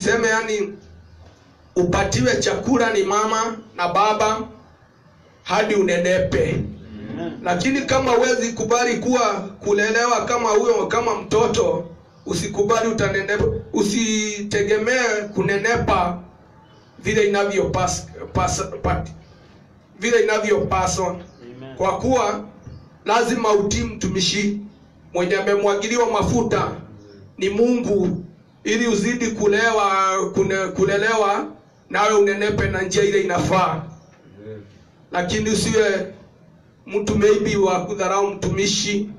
Sema yani upatiwe chakula ni mama na baba hadi unenepe. Lakini kama huwezi kubali kulelewa kama huyo, kama mtoto, usikubali utanenepa, usitegemee kunenepa vile inavyopaswa. Kwa kuwa lazima utii mtumishi mwenye amemwagiliwa mafuta ni Mungu, ili uzidi kulelewa nawe unenepe na njia ile inafaa. Lakini usiwe mtu maybe wa kudharau mtumishi,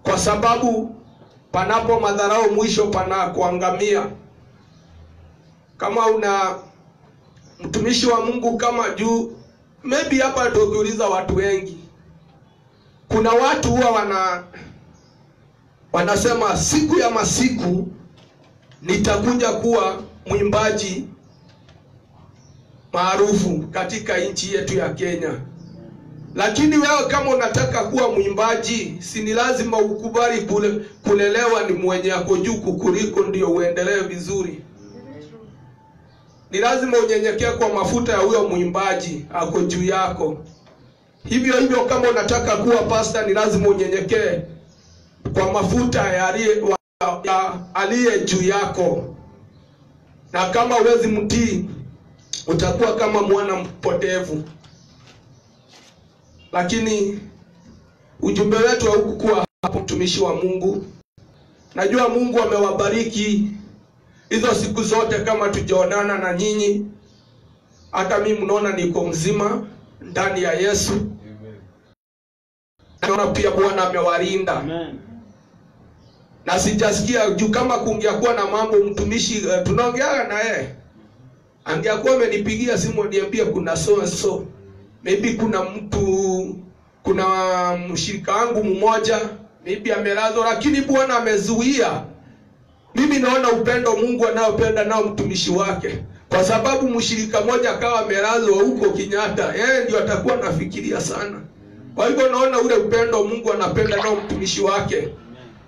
kwa sababu panapo madharau mwisho pana kuangamia. Kama una mtumishi wa Mungu kama juu, maybe hapa tukiuliza watu wengi, kuna watu huwa wanasema siku ya masiku nitakuja kuwa mwimbaji maarufu katika nchi yetu ya Kenya. Lakini wewe kama unataka kuwa mwimbaji, si ni lazima ukubali kulelewa ni mwenye ako juu kukuliko ndio uendelee vizuri. Ni lazima unyenyekee kwa mafuta ya huyo mwimbaji ako juu yako. Hivyo kama unataka kuwa pastor, ni lazima unyenyekee kwa mafuta ya aliye juu yako. Na kama huwezi mtii, utakuwa kama mwana mpotevu. Lakini ujumbe wetu haukuwa hapo, mtumishi wa Mungu. Najua Mungu amewabariki hizo siku zote kama tujaonana na nyinyi. Hata mimi mnaona niko mzima ndani ya Yesu. Naona pia Bwana amewalinda. Amen. Na sijasikia juu kama kungekuwa na mambo mtumishi tunaongea na yeye, angekuwa amenipigia simu niambie kuna so maybe kuna mshirika wangu mmoja maybe amelazwa, lakini Bwana amezuia. Mimi naona upendo Mungu anaopenda nao mtumishi wake, kwa sababu mshirika mmoja akawa amelazwa huko Kenyatta, yeye ndio atakuwa anafikiria sana. Kwa hivyo naona ule upendo Mungu anapenda nao mtumishi wake.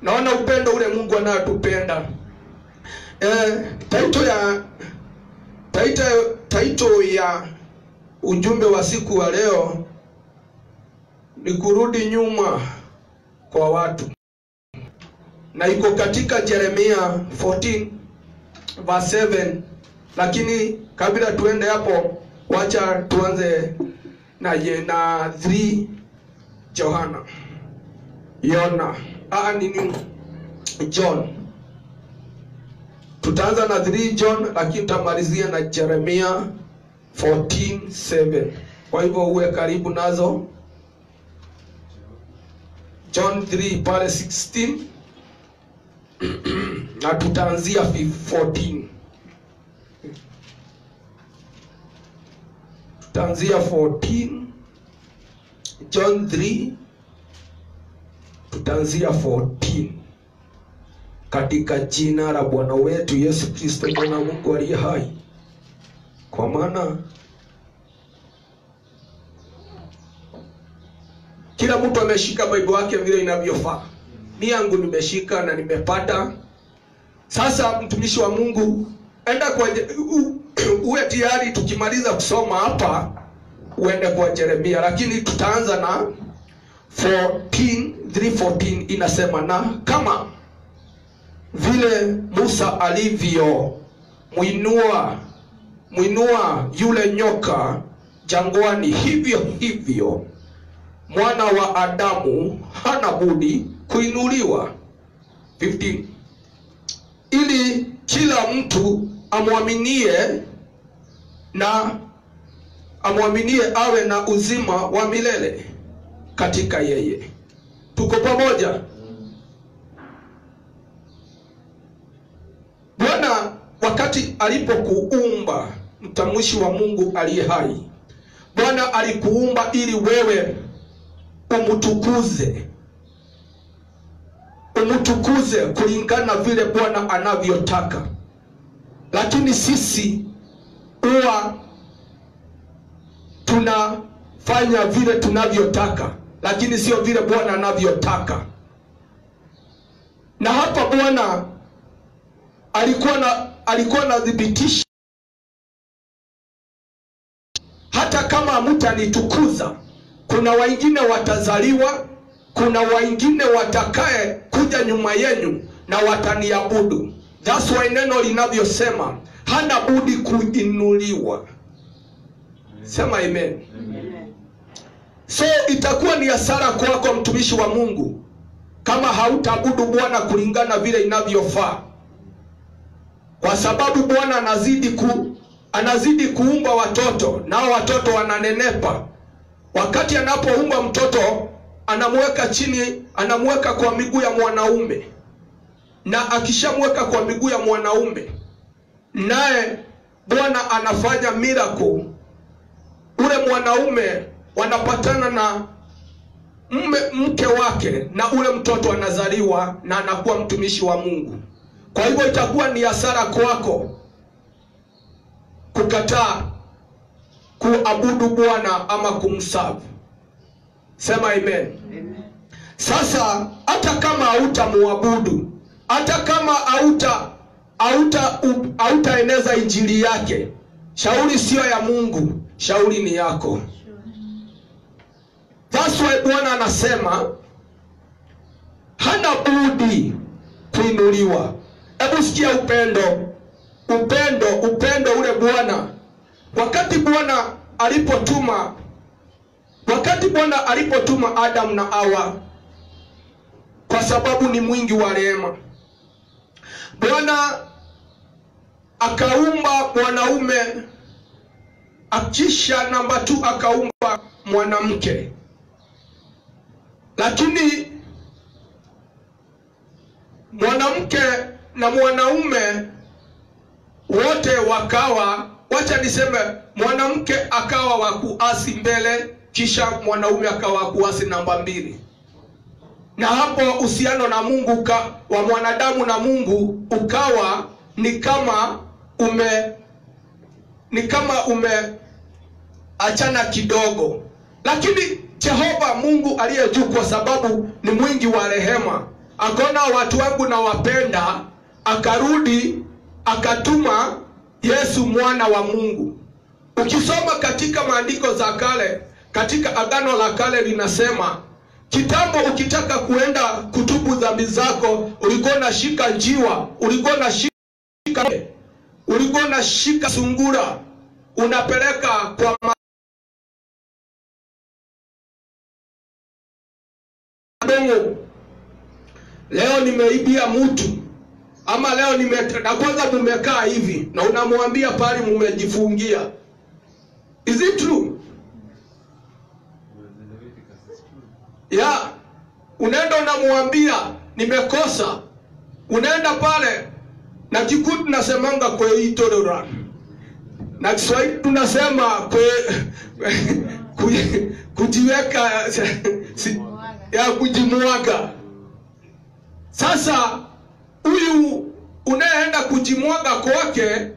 Naona upendo ule Mungu anatupenda. Title ya ujumbe wa siku wa leo ni kurudi nyuma kwa watu. Na iko katika Jeremia 14 verse 7. Lakini kabla tuende hapo, wacha tuanze na 3 John. Tutaanza na 3 John, lakini tutamalizia na Jeremia 14:7. Kwa hivyo uwe karibu nazo. John 3 pale 16 na tutaanzia 14. Tutaanzia 14. John 3 tutaanzia 14. Katika jina la Bwana wetu Yesu Kristo, Mwana Mungu aliye hai. Kwa maana kila mtu ameshika Biblia yake vile inavyofaa. Mimi yangu nimeshika na nimepata. Sasa mtumishi wa Mungu, enda kwa uwe tayari tukimaliza kusoma hapa uende kwa Jeremia, lakini tutaanza na 3:14 inasema, na kama vile Musa alivyo muinua yule nyoka jangwani, hivyo Mwana wa Adamu hana budi kuinuliwa. 15. Ili kila mtu amwaminie awe na uzima wa milele katika yeye. Tuko pamoja? Bwana wakati alipokuumba, mtumishi wa Mungu aliye hai, Bwana alikuumba ili wewe umtukuze kulingana vile Bwana anavyotaka. Lakini sisi huwa tunafanya vile tunavyotaka, lakini sio vile Bwana anavyotaka. Na hapa Bwana alikuwa anadhibitisha, hata kama hamtanitukuza, kuna wengine watazaliwa, kuna wengine watakaye kuja nyuma yenu na wataniabudu. That's why neno linavyosema hana budi kuinuliwa. Sema amen. Amen. So itakuwa ni hasara kwako mtumishi wa Mungu kama hautaabudu Bwana kulingana vile inavyofaa, kwa sababu Bwana anazidi kuumba watoto, nao watoto wananenepa. Wakati anapoumba mtoto, anamweka chini, anamweka kwa miguu ya mwanaume, na akishamweka kwa miguu ya mwanaume, naye Bwana anafanya miracle. Ule mwanaume wanapatana na mke wake, na ule mtoto anazaliwa na anakuwa mtumishi wa Mungu. Kwa hivyo itakuwa ni hasara kwako kukataa kuabudu Bwana ama kumsabu. Sema amen. Amen. Sasa hata kama hautamuabudu, hata kama hautaeneza injili yake, shauri sio ya Mungu, shauri ni yako. That's why Bwana anasema hana budi kuinuliwa. Hebu sikia upendo ule Bwana. Wakati Bwana alipotuma Adam na Hawa, kwa sababu ni mwingi wa rehema, Bwana akaumba mwanaume, akisha namba 2 akaumba mwanamke. Lakini mwanamke na mwanaume wote wakawa, wacha niseme, mwanamke akawa wa kuasi mbele, kisha mwanaume akawa wa kuasi namba 2. Na hapo uhusiano na Mungu wa mwanadamu na Mungu ukawa ni kama umeachana kidogo. Lakini Jehova Mungu aliye juu, kwa sababu ni mwingi wa rehema, akaona watu wangu na wapenda, akarudi akatuma Yesu mwana wa Mungu. Ukisoma katika maandiko za kale, katika Agano la Kale linasema, kitambo ukitaka kuenda kutubu dhambi zako, ulikuwa unashika njiwa, ulikuwa unashika sungura, unapeleka kwa madongo. Leo nimeibia mtu, ama leo na kwanza mumekaa hivi na unamwambia pale mumejifungia. Is it true? Unaenda unamwambia nimekosa. Unaenda pale na Kikuyu tunasemanga kwe itorora, na Kiswahili tunasema kujiweka kujimwaga. Sasa huyu unaenda kujimwaga kwake,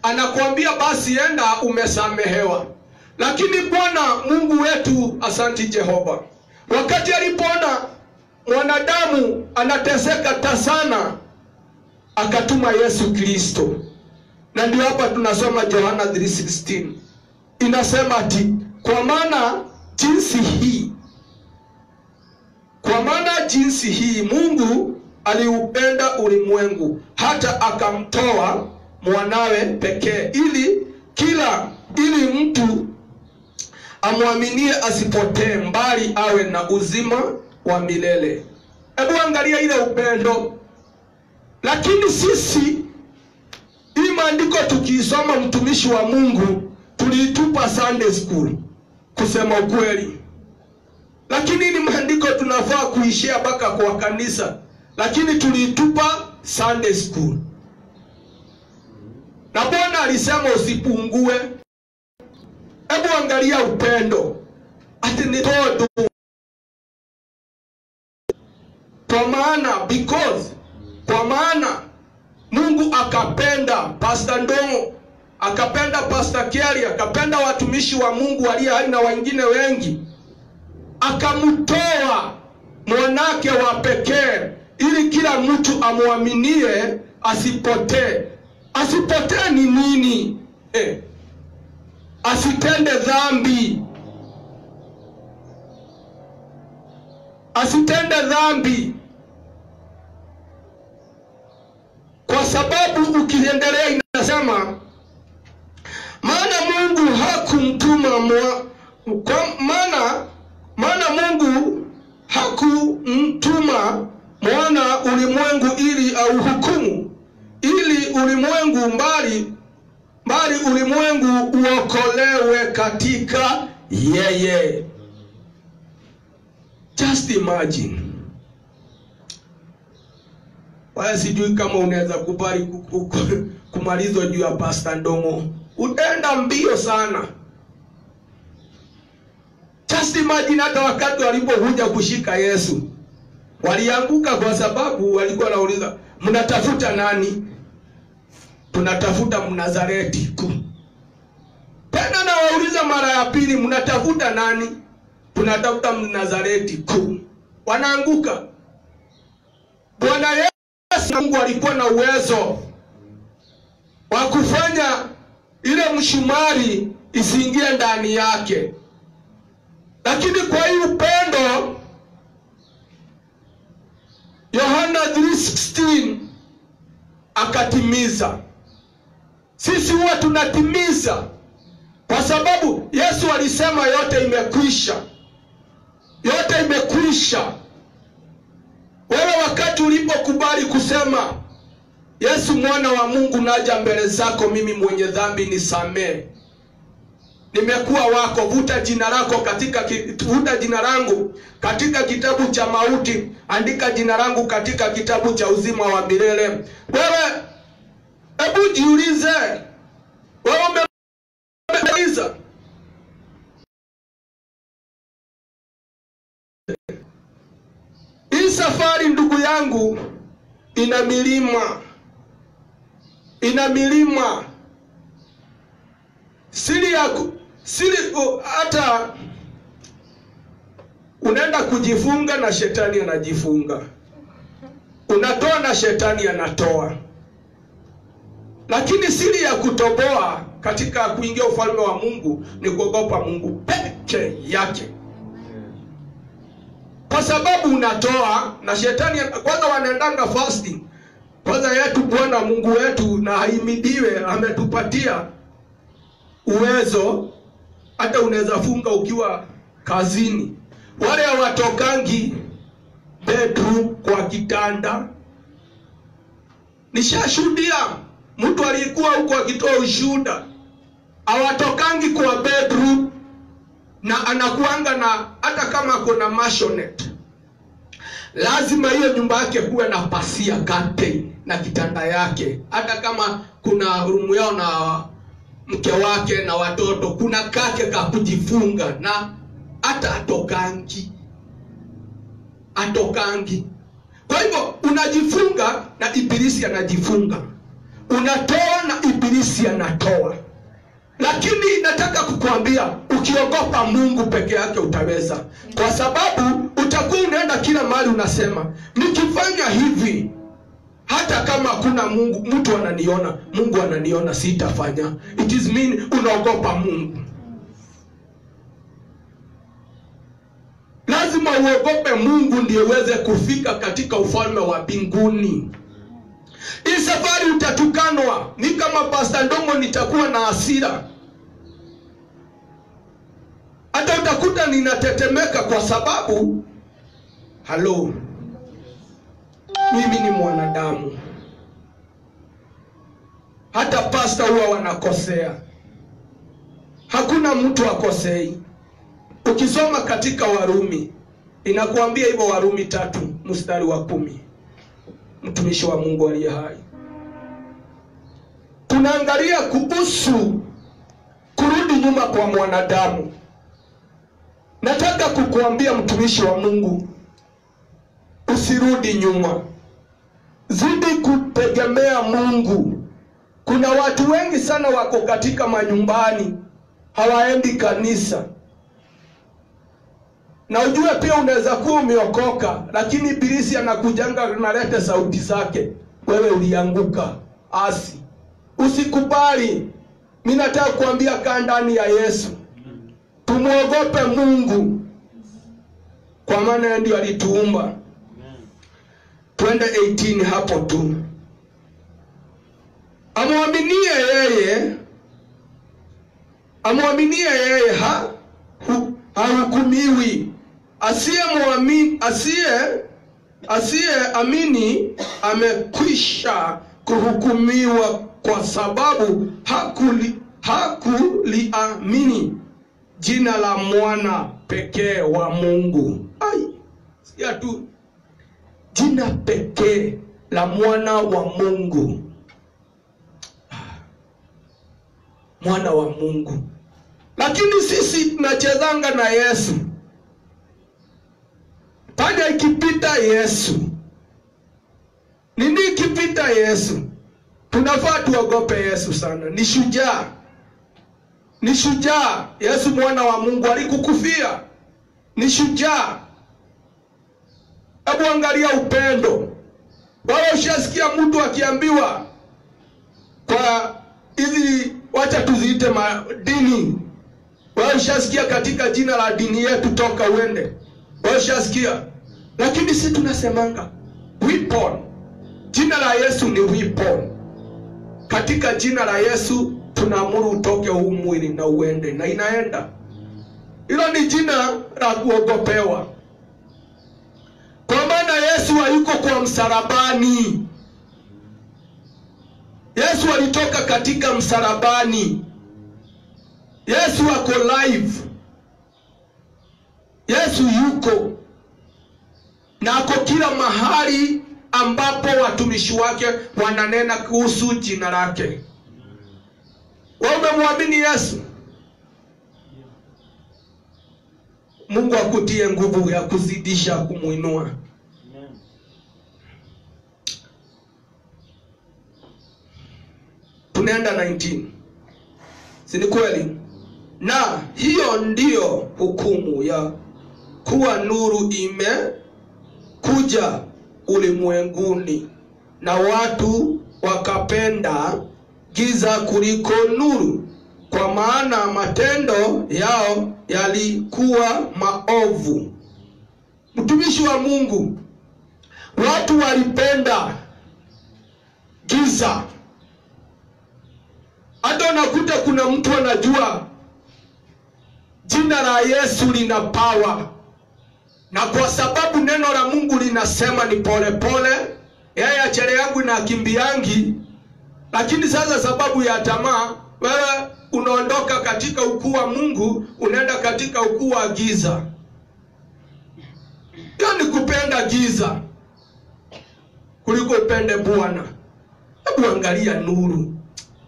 anakuambia basi enda, umesamehewa. Lakini Bwana Mungu wetu, asanti Jehova, wakati alipoona mwanadamu anateseka sana, akatuma Yesu Kristo. Na ndio hapa tunasoma Yohana 3:16. Inasema ati kwa maana jinsi hii Mungu aliupenda ulimwengu hata akamtoa mwanawe pekee, ili mtu amwaminie asipotee, mbali awe na uzima wa milele. Hebu angalia ile upendo. Lakini sisi hii maandiko tukisoma, mtumishi wa Mungu, tulitupa Sunday school, kusema ukweli. Lakini ni maandiko tunafaa kuishia mpaka kwa kanisa, lakini tulitupa Sunday school. Na Bwana alisema usipungue. Hebu angalia upendo. Ati ni todo. Kwa maana Mungu akapenda Pastor Ndongo, akapenda Pastor Kiari, akapenda watumishi wa Mungu walio hai na wengine wengi, akamtoa mwanake wa pekee ili kila mtu amwaminie asipotee. Asipotee ni nini? Asitende dhambi. Asitende dhambi. Kwa sababu ukiendelea inasema maana Mungu hakumtuma maana Mungu hakumtuma mwana ulimwengu ili auhukumu, ili ulimwengu bali ulimwengu uokolewe katika yeye. Just imagine. Wala sijui kama unaweza kubali kumalizwa juu ya Pastor Ndongo. Utaenda mbio sana. Just imagine hata wakati walipokuja kushika Yesu, walianguka kwa sababu walikuwa wanauliza, mnatafuta nani? Tunatafuta Mnazareti. Tena na wauliza mara ya pili, mnatafuta nani? Tunatafuta Mnazareti. Wanaanguka. Bwana Yesu Mungu alikuwa na uwezo wa kufanya ile mshumari isiingie ndani yake. Lakini kwa hiyo upendo, Yohana 3:16 akatimiza. Sisi huwa tunatimiza kwa sababu Yesu alisema yote imekwisha. Yote imekwisha. Wewe wakati ulipokubali kusema, Yesu mwana wa Mungu, naja mbele zako mimi mwenye dhambi, nisamee. Nimekuwa wako, vuta jina langu katika kitabu cha mauti, andika jina langu katika kitabu cha uzima wa milele. Wewe hebu jiulize, wewe umemaliza? Hii safari ndugu yangu ina milima. Hata unaenda kujifunga na shetani anajifunga. Unatoa na shetani anatoa. Lakini siri ya kutoboa katika kuingia ufalme wa Mungu ni kuogopa Mungu peke yake. Kwa sababu unatoa na shetani kwanza wanaendanga fasting. Kwanza yetu Bwana Mungu wetu na ahimidiwe, ametupatia uwezo hata unaweza funga ukiwa kazini. Wale hawatokangi bedroom kwa kitanda. Nishashuhudia mtu alikuwa huko akitoa ushuhuda, hawatokangi kwa bedroom na anakuanga na hata kama kuna maisonette, lazima hiyo nyumba yake kuwe na pasia curtain na kitanda yake. Hata kama kuna room yao na mke wake na watoto, kuna kake ka kujifunga, na hata atokangi. Kwa hivyo unajifunga na ibilisi anajifunga, unatoa na ibilisi anatoa. Lakini nataka kukuambia, ukiogopa Mungu peke yake utaweza. Kwa sababu utakuwa unaenda kila mahali unasema, nikifanya hivi hata kama kuna Mungu, mtu ananiona, Mungu ananiona, sitafanya. It is mean unaogopa Mungu. Lazima uogope Mungu ndiye uweze kufika katika ufalme wa mbinguni. Hii safari utatukanwa. Ni kama Pastor Ndongo nitakuwa na hasira. Hata utakuta ninatetemeka kwa sababu mimi ni mwanadamu. Hata pastor huwa wanakosea. Hakuna mtu akosei. Ukisoma katika Warumi inakuambia hivyo, Warumi 3:10. Mtumishi wa Mungu aliye hai. Tunaangalia kuhusu kurudi nyuma kwa mwanadamu. Nataka kukuambia mtumishi wa Mungu, usirudi nyuma. Zidi kutegemea Mungu. Kuna watu wengi sana wako katika manyumbani, hawaendi kanisa. Na ujue pia unaweza kuwa umeokoka, lakini ibilisi anakujanga analeta sauti zake. Wewe ulianguka. Asi. Usikubali. Mimi nataka kuambia kaa ndani ya Yesu. Tumuogope Mungu. Kwa maana yeye ndiye alituumba. Twende 18 hapo tu. Amwaminie yeye hahukumiwi. Asiye amini amekwisha kuhukumiwa kwa sababu hakuliamini jina la mwana pekee wa Mungu. Sikia tu, jina pekee la mwana wa Mungu. Mwana wa Mungu. Lakini sisi tunachezanga na Yesu. Pale ikipita Yesu. Nini ikipita Yesu? Tunafaa tuogope Yesu sana. Ni shujaa. Ni shujaa. Yesu mwana wa Mungu alikukufia. Ni shujaa. Hebu angalia upendo. Wewe ushasikia mtu akiambiwa kwa hizi wacha tuziite dini. Wewe ushasikia katika jina la dini yetu toka uende. Wewe ushasikia. Lakini sisi tunasemanga weapon. Jina la Yesu ni weapon. Katika jina la Yesu tunaamuru utoke huu mwili na uende, na inaenda. Hilo ni jina la kuogopewa. Kwa maana Yesu hayuko kwa msalabani. Yesu alitoka katika msalabani. Yesu ako live. Yesu yuko. Na ako kila mahali ambapo watumishi wake wananena kuhusu jina lake. Wewe umemwamini Yesu? Mungu akutie nguvu ya kuzidisha kumuinua. Tunaenda 19. Si ni kweli? Na hiyo ndiyo hukumu ya kuwa nuru imekuja ulimwenguni, na watu wakapenda giza kuliko nuru, kwa maana matendo yao yalikuwa maovu. Mtumishi wa Mungu, watu walipenda giza. Hata unakuta kuna mtu anajua jina la Yesu lina power, na kwa sababu neno la Mungu linasema ni pole pole, yeye achele yangu na kimbiangi. Lakini sasa sababu ya tamaa, wewe unaondoka katika ukuu wa Mungu, unaenda katika ukuu wa giza. Yani kupenda giza kuliko upende Bwana. Hebu angalia nuru.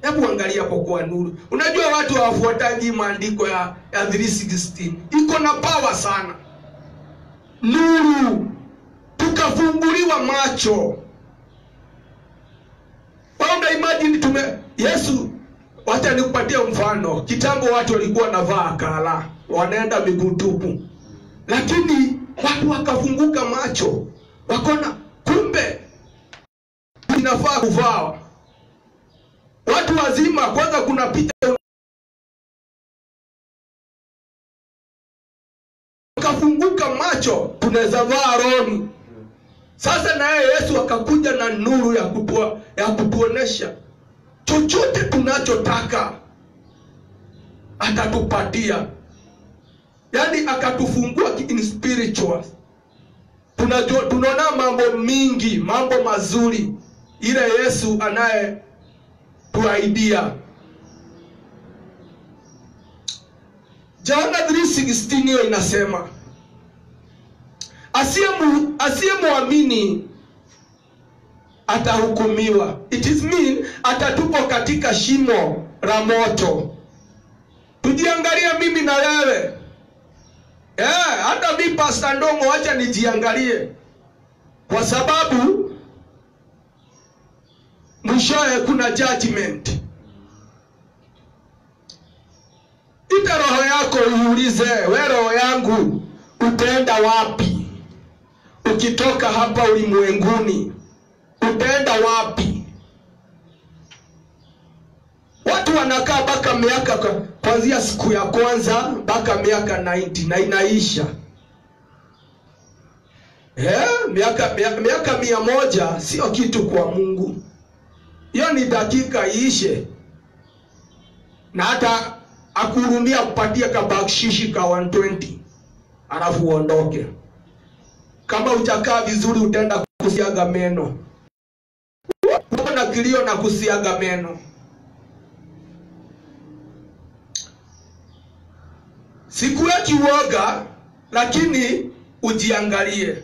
Hebu angalia kwa nuru. Unajua watu hawafuatangi maandiko ya 3:16. Iko na power sana. Nuru. Tukafunguliwa macho. Waona, imagine Yesu, wacha nikupatie mfano. Kitambo watu walikuwa wanavaa kala, wanaenda miguu tupu. Lakini watu wakafunguka macho. Wakona kumbe inafaa kuvaa. Watu wazima kwanza kuna picha kafunguka macho, tunaweza vaa roni. Sasa naye Yesu akakuja na nuru ya kutuonesha chochote tunachotaka atatupatia. Yani akatufungua in spiritual. Tunaona mambo mingi, mambo mazuri ile Yesu anaye tuaidia. Yohana 3:16 inasema asiyemwamini atahukumiwa. It is mean atatupwa katika shimo la moto. Tujiangalia mimi na wewe. Hata mimi Pastor Ndongo acha nijiangalie. Kwa sababu mwishowe kuna judgment. Ita roho yako iulize, wewe roho yangu utaenda wapi? Ukitoka hapa ulimwenguni utaenda wapi? Watu wanakaa mpaka miaka kuanzia siku ya kwanza mpaka miaka 90 na inaisha. Miaka 100 sio kitu kwa Mungu. Hiyo ni dakika iishe. Na hata akuhurumia kupatia kabakshishi ka 120 alafu uondoke. Kama utakaa vizuri utaenda kusiaga meno. Unaona kilio na kusiaga meno. Sikuweki uoga, lakini ujiangalie.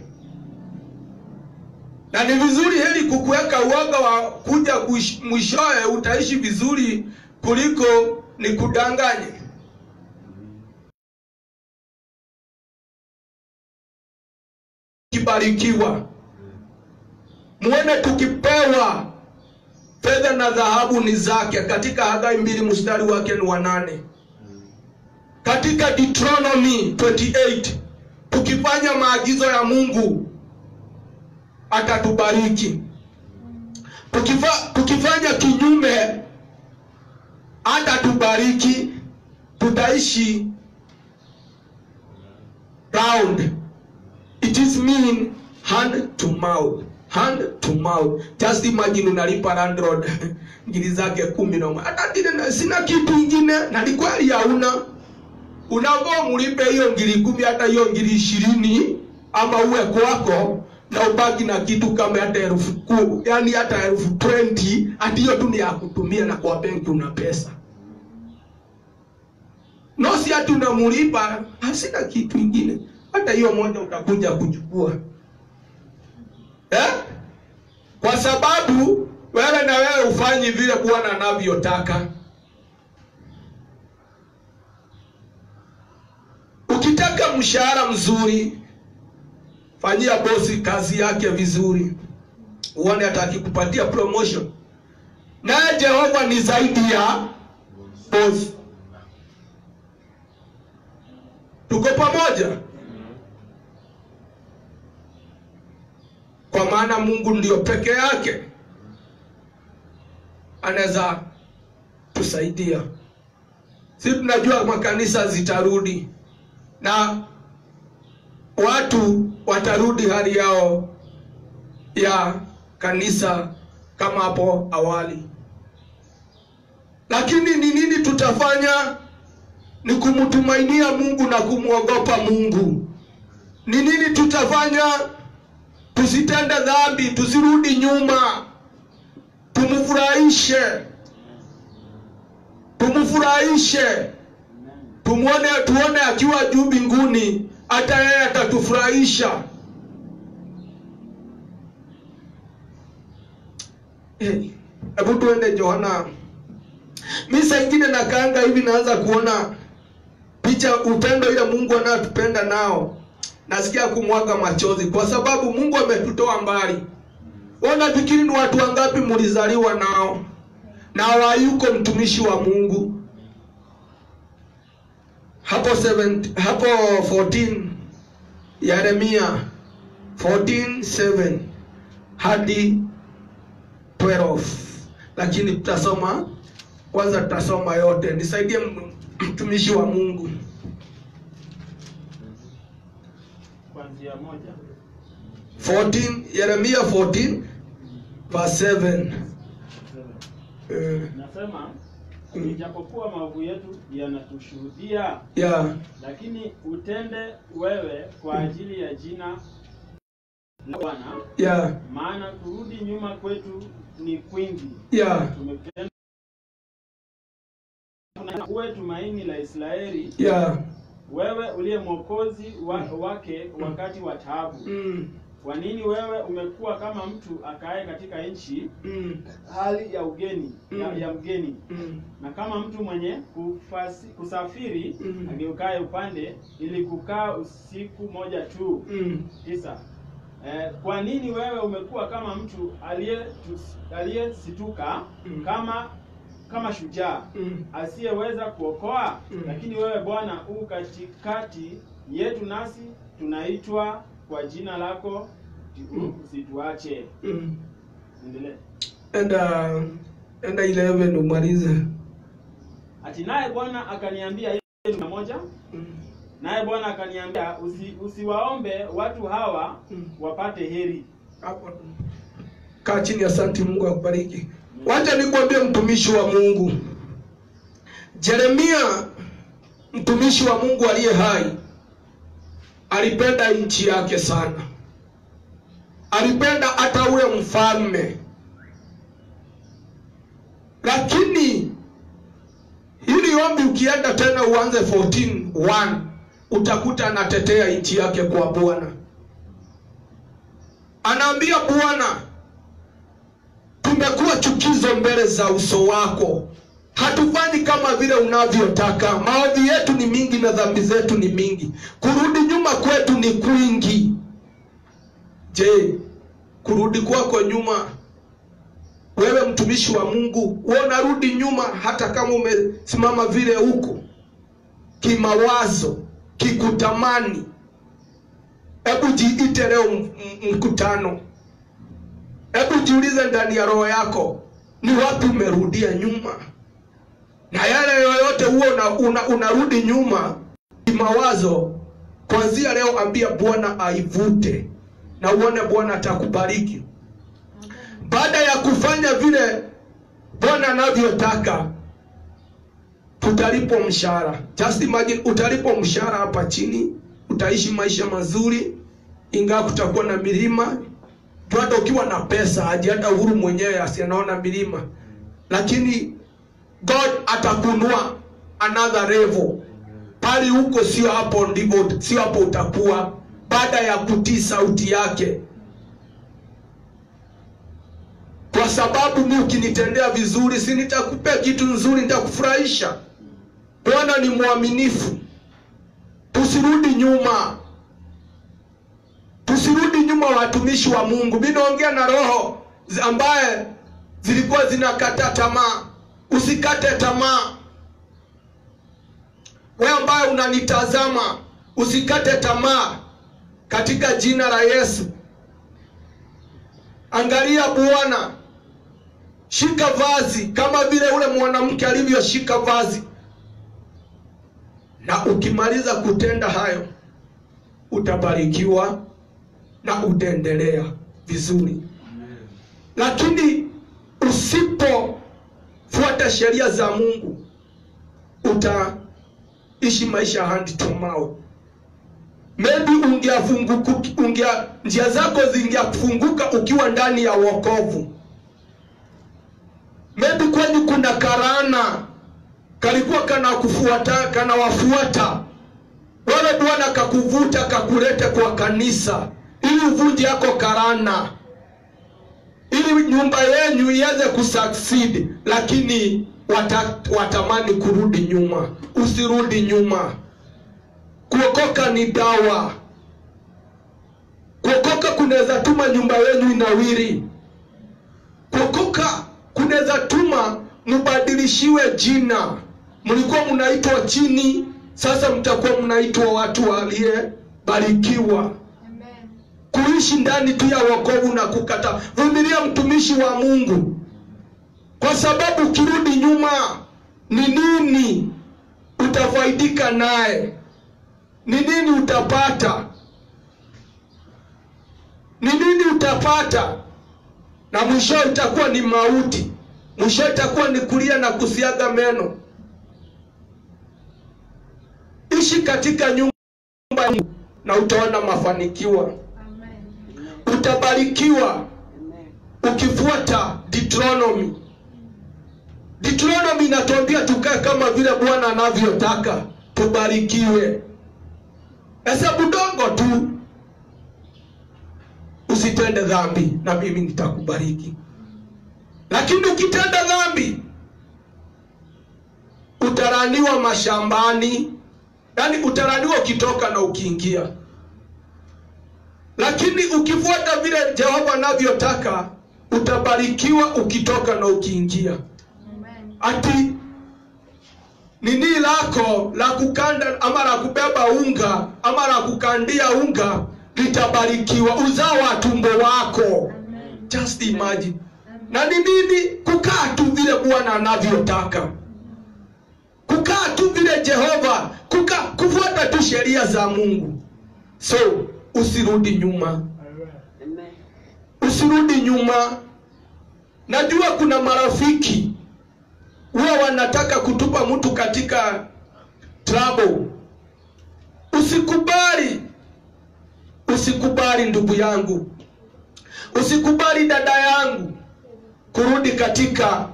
Na ni vizuri heri kukuweka uoga wa kuja mwishoe utaishi vizuri kuliko ni kudanganye. Kibarikiwa. Muone tukipewa fedha na dhahabu ni zake, katika Hagai 2 mstari wake ni 8. Katika Deuteronomy 28 tukifanya maagizo ya Mungu atatubariki. Tukifanya kinyume atatubariki. Tutaishi round. It is mean hand to mouth. Hand to mouth. Just imagine unalipa landlord ngiri zake 10 na hata tena sina kitu kingine, na ni kweli hauna. Unavyo mlipe hiyo ngiri 10 hata hiyo ngiri 20 ama uwe kwako na ubaki na kitu kama hata 10,000, yani hata 20,000, hadi hiyo tu ni ya kutumia na kwa benki una pesa. No, si ati unamlipa, hasina kitu kingine. Hata hiyo moja utakuja kuchukua. Kwa sababu wewe na wewe ufanyi vile Bwana anavyotaka. Ukitaka mshahara mzuri, fanyia bosi kazi yake vizuri. Uone atakikupatia promotion. Na Jehova ni zaidi ya bosi. Tuko pamoja? Kwa maana Mungu ndio peke yake anaweza tusaidia. Sisi tunajua makanisa zitarudi na watu watarudi hali yao ya kanisa kama hapo awali. Lakini ni nini tutafanya? Ni kumtumainia Mungu na kumuogopa Mungu. Ni nini tutafanya? Tusitende dhambi, tusirudi nyuma. Tumfurahishe. Tuone akiwa juu mbinguni, hata yeye atatufurahisha. Hebu tuende Yohana. Mimi saa nyingine nakaanga hivi naanza kuona picha upendo ile Mungu anatupenda nao. Nasikia kumwaga machozi kwa sababu Mungu ametutoa mbali. Ona fikiri ni watu wangapi mlizaliwa nao na hawayuko mtumishi wa Mungu. Hapo 14 Yeremia 14:7 hadi 12. Lakini tutasoma kwanza, tutasoma yote. Nisaidie mtumishi wa Mungu. Kuanzia 14 Yeremia 14:7. Nasema ijapokuwa maovu yetu yanatushuhudia, lakini utende wewe kwa ajili ya jina la Bwana. Maana kurudi nyuma kwetu ni kwingi. Tumependa uwe tumaini la Israeli. Wewe uliye mwokozi wake wakati wa taabu. Kwa nini wewe umekuwa kama mtu akae katika nchi hali ya ugeni ya mgeni, na kama mtu mwenye kusafiri ageukae upande ili kukaa usiku moja tu? 9. Kwa nini wewe umekuwa kama mtu aliyesituka kama shujaa asiyeweza kuokoa? Lakini wewe Bwana u katikati yetu nasi tunaitwa kwa jina lako, usituache. Endelea. Enda 11 umalize. Ati naye Bwana akaniambia hiyo moja. Naye Bwana akaniambia usiwaombe watu hawa wapate heri. Hapo. Kaa chini, asante, Mungu akubariki. Wacha nikwambie mtumishi wa Mungu. Yeremia mtumishi wa Mungu aliye hai alipenda nchi yake sana. Alipenda hata ule mfalme. Lakini hili ombi ukienda tena uanze 14:1 utakuta anatetea nchi yake kwa Bwana. Anaambia Bwana, tumekuwa chukizo mbele za uso wako. Hatufanyi kama vile unavyotaka. Maovu yetu ni mingi na dhambi zetu ni mingi. Kurudi nyuma kwetu ni kwingi. Je, kurudi kwako nyuma, wewe mtumishi wa Mungu, unarudi nyuma hata kama umesimama vile huko kimawazo, kikutamani? Hebu jiite leo mkutano. Hebu jiulize ndani ya roho yako, ni wapi umerudia nyuma? Na yale yoyote huo unarudi nyuma kimawazo, kuanzia leo ambia Bwana aivute na uone Bwana atakubariki. Baada ya kufanya vile Bwana anavyotaka, tutalipo mshahara. Just imagine, utalipo mshahara hapa chini, utaishi maisha mazuri, ingawa kutakuwa na milima. Hata ukiwa na pesa, hata Uhuru mwenyewe asianaona milima, lakini God atakunua another level. Pali huko sio hapo ndivyo, sio hapo utakuwa baada ya kutii sauti yake. Kwa sababu mimi ukinitendea vizuri, si nitakupea kitu nzuri, nitakufurahisha. Bwana ni mwaminifu. Tusirudi nyuma. Tusirudi nyuma, watumishi wa Mungu. Mimi naongea na roho ambaye zilikuwa zinakata tamaa. Usikate tamaa. Wewe ambaye unanitazama, usikate tamaa katika jina la Yesu. Angalia Bwana. Shika vazi kama vile ule mwanamke alivyoshika vazi. Na ukimaliza kutenda hayo, utabarikiwa na utaendelea vizuri. Lakini usipofuata sheria za Mungu, utaishi maisha hand to mouth. Maybe njia zako zingefunguka ukiwa ndani ya wokovu. Maybe kwani kuna karana kalikuwa kana wafuata. Wewe Bwana kakuvuta kakulete kwa kanisa ili uvunje yako karana, ili nyumba yenu iweze kusucceed, lakini watamani kurudi nyuma. Usirudi nyuma. Kuokoka ni dawa. Kuokoka kunaweza tuma nyumba yenu inawiri. Kuokoka kunaweza tuma mbadilishiwe jina. Mlikuwa mnaitwa chini, sasa mtakuwa mnaitwa watu waliyebarikiwa. Amen. Kuishi ndani tu ya wokovu na kukata. Vumilia mtumishi wa Mungu. Kwa sababu ukirudi nyuma, ni nini utafaidika naye? Ni nini utapata? Ni nini utapata? Na mwisho itakuwa ni mauti. Mwisho itakuwa ni kulia na kusiaga meno. Ishi katika nyumba na utaona mafanikio. Amen. Utabarikiwa. Amen. Ukifuata Deuteronomy. Deuteronomy inatuambia tukae kama vile Bwana anavyotaka, tubarikiwe. Hesabu dogo tu. Usitende dhambi na mimi nitakubariki. Lakini ukitenda dhambi, utaraniwa mashambani. Yaani utaraniwa ukitoka na ukiingia. Lakini ukifuata vile Jehova anavyotaka, utabarikiwa ukitoka na ukiingia. Amen. Ati nini lako la kukanda ama la kubeba unga ama la kukandia unga litabarikiwa, uzao wa tumbo wako. Amen. Just imagine. Amen. Na ni nini? Kukaa tu vile Bwana anavyotaka, kukaa tu vile Jehova, kufuata tu sheria za Mungu. So usirudi nyuma. Amen. Usirudi nyuma. Najua kuna marafiki huwa wanataka kutupa mtu katika trouble. Usikubali. Usikubali ndugu yangu. Usikubali dada yangu kurudi katika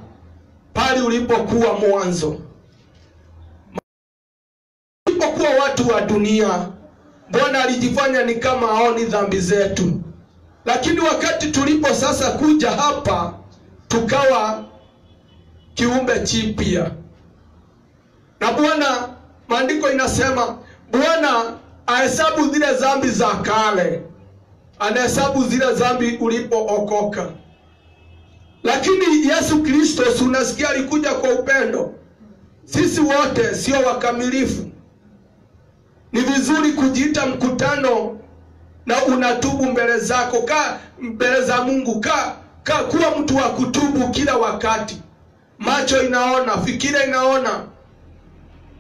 pale ulipokuwa mwanzo. Ulipokuwa watu wa dunia, Bwana alijifanya ni kama haoni dhambi zetu. Lakini wakati tulipo sasa kuja hapa, tukawa kiumbe chipya. Na Bwana, maandiko inasema Bwana ahesabu zile dhambi za kale, anahesabu zile dhambi ulipookoka. Lakini Yesu Kristo, unasikia, alikuja kwa upendo. Sisi wote sio wakamilifu. Ni vizuri kujiita mkutano na unatubu mbele zako, mbele za Mungu, kuwa mtu wa kutubu kila wakati. Macho inaona, fikira inaona.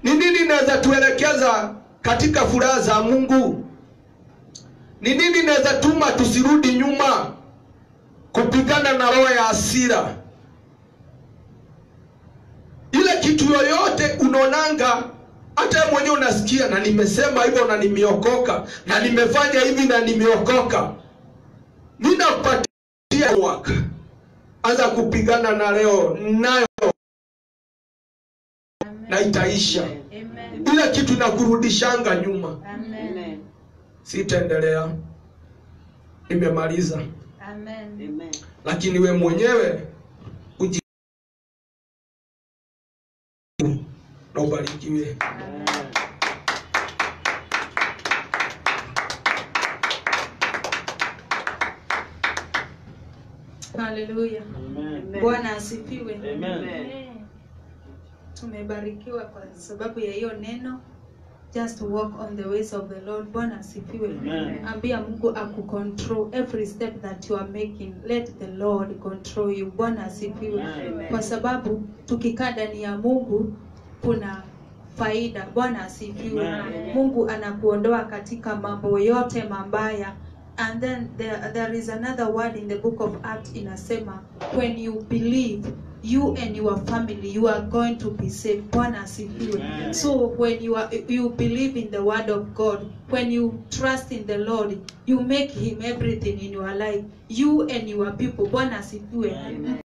Ni nini inaweza tuelekeza katika furaha za Mungu? Ni nini inaweza tuma tusirudi nyuma kupigana na roho ya hasira? Ile kitu yoyote unaonanga, hata mwenyewe unasikia, na nimesema hivyo na nimeokoka, na nimefanya hivi na nimeokoka. Ninakupatia work. Anza kupigana na leo nayo. Amen. Na itaisha. Amen. Ile kitu inakurudishanga nyuma. Amen. Sitaendelea. Nimemaliza. Amen. Amen. Lakini we mwenyewe na ubarikiwe. Amen. Hallelujah. Amen. Bwana asifiwe. Amen. Tumebarikiwa kwa sababu ya hiyo neno. Just walk on the ways of the Lord. Bwana asifiwe. Ambia Mungu akucontrol every step that you are making. Let the Lord control you. Bwana asifiwe. Kwa sababu tukikaa ndani ya Mungu kuna faida. Bwana asifiwe. Mungu anakuondoa katika mambo yote mabaya. And then there is another word in the book of Acts inasema, when you believe, you and your family, you are going to be saved. Bwana asifiwe. So when you believe in the word of God, when you trust in the Lord, you make him everything in your life, you and your people. Bwana asifiwe.